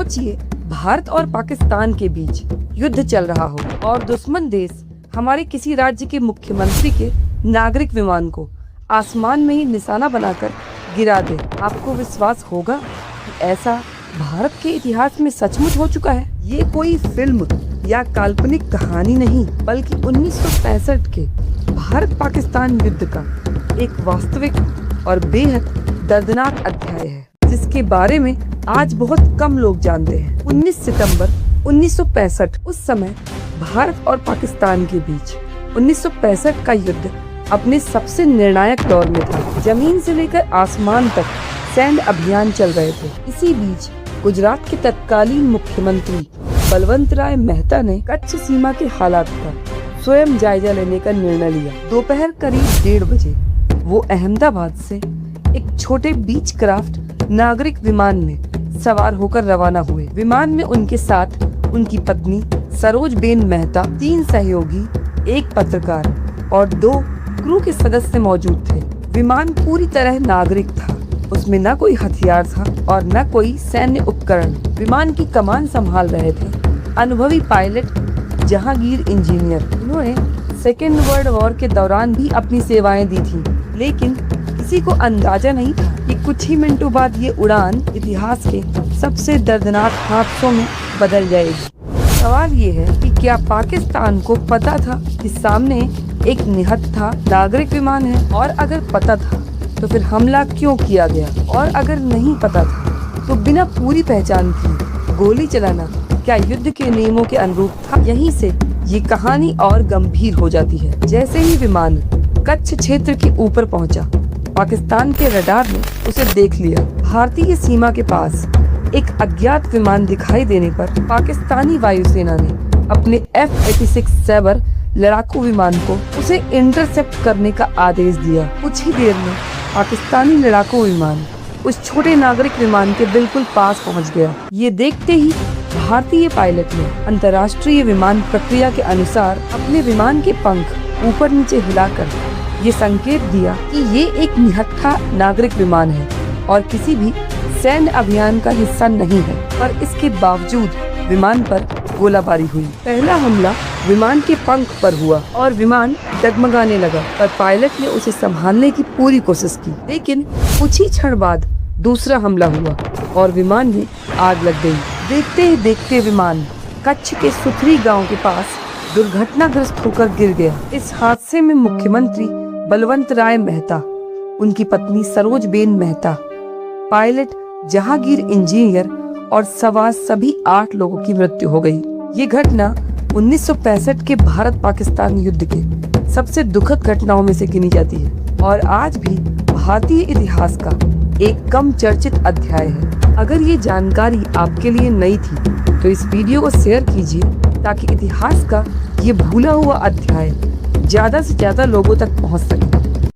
सोचिए, भारत और पाकिस्तान के बीच युद्ध चल रहा हो और दुश्मन देश हमारे किसी राज्य के मुख्यमंत्री के नागरिक विमान को आसमान में ही निशाना बनाकर गिरा दे। आपको विश्वास होगा कि ऐसा भारत के इतिहास में सचमुच हो चुका है? ये कोई फिल्म या काल्पनिक कहानी नहीं, बल्कि 1965 के भारत पाकिस्तान युद्ध का एक वास्तविक और बेहद दर्दनाक अध्याय है, जिसके बारे में आज बहुत कम लोग जानते हैं। 19 सितंबर 1965, उस समय भारत और पाकिस्तान के बीच 1965 का युद्ध अपने सबसे निर्णायक दौर में था। जमीन से लेकर आसमान तक सैन्य अभियान चल रहे थे। इसी बीच गुजरात के तत्कालीन मुख्यमंत्री बलवंत राय मेहता ने कच्छ सीमा के हालात का स्वयं जायजा लेने का निर्णय लिया। दोपहर करीब 1:30 बजे वो अहमदाबाद से एक छोटे बीच क्राफ्ट नागरिक विमान में सवार होकर रवाना हुए। विमान में उनके साथ उनकी पत्नी सरोजबेन मेहता, 3 सहयोगी, 1 पत्रकार और 2 क्रू के सदस्य मौजूद थे। विमान पूरी तरह नागरिक था, उसमें न कोई हथियार था और न कोई सैन्य उपकरण। विमान की कमान संभाल रहे थे अनुभवी पायलट जहांगीर इंजीनियर। उन्होंने सेकेंड वर्ल्ड वॉर के दौरान भी अपनी सेवाएं दी थी, लेकिन किसी को अंदाजा नहीं था कि कुछ ही मिनटों बाद ये उड़ान इतिहास के सबसे दर्दनाक हादसों में बदल जाएगी। सवाल ये है कि क्या पाकिस्तान को पता था कि सामने एक निहत्था नागरिक विमान है? और अगर पता था तो फिर हमला क्यों किया गया? और अगर नहीं पता था तो बिना पूरी पहचान की गोली चलाना क्या युद्ध के नियमों के अनुरूप था? यहीं से ये कहानी और गंभीर हो जाती है। जैसे ही विमान कच्छ क्षेत्र के ऊपर पहुंचा, पाकिस्तान के रडार ने उसे देख लिया। भारतीय सीमा के पास एक अज्ञात विमान दिखाई देने पर पाकिस्तानी वायुसेना ने अपने F-86 सैबर लड़ाकू विमान को उसे इंटरसेप्ट करने का आदेश दिया। कुछ ही देर में पाकिस्तानी लड़ाकू विमान उस छोटे नागरिक विमान के बिल्कुल पास पहुंच गया। ये देखते ही भारतीय पायलट ने अंतर्राष्ट्रीय विमान प्रक्रिया के अनुसार अपने विमान के पंख ऊपर नीचे हिलाकर ये संकेत दिया कि ये एक निहत्था नागरिक विमान है और किसी भी सैन्य अभियान का हिस्सा नहीं है। पर इसके बावजूद विमान पर गोलाबारी हुई। पहला हमला विमान के पंख पर हुआ और विमान डगमगाने लगा, पर पायलट ने उसे संभालने की पूरी कोशिश की। लेकिन कुछ ही क्षण बाद दूसरा हमला हुआ और विमान में आग लग गई। देखते ही देखते विमान कच्छ के सुथरी गांव के पास दुर्घटनाग्रस्त होकर गिर गया। इस हादसे में मुख्यमंत्री बलवंत राय मेहता, उनकी पत्नी सरोजबेन मेहता, पायलट जहांगीर इंजीनियर और सवार सभी 8 लोगों की मृत्यु हो गई। ये घटना 1965 के भारत पाकिस्तान युद्ध के सबसे दुखद घटनाओं में से गिनी जाती है और आज भी भारतीय इतिहास का एक कम चर्चित अध्याय है। अगर ये जानकारी आपके लिए नई थी तो इस वीडियो को शेयर कीजिए ताकि इतिहास का ये भूला हुआ अध्याय ज्यादा से ज्यादा लोगों तक पहुंच सके।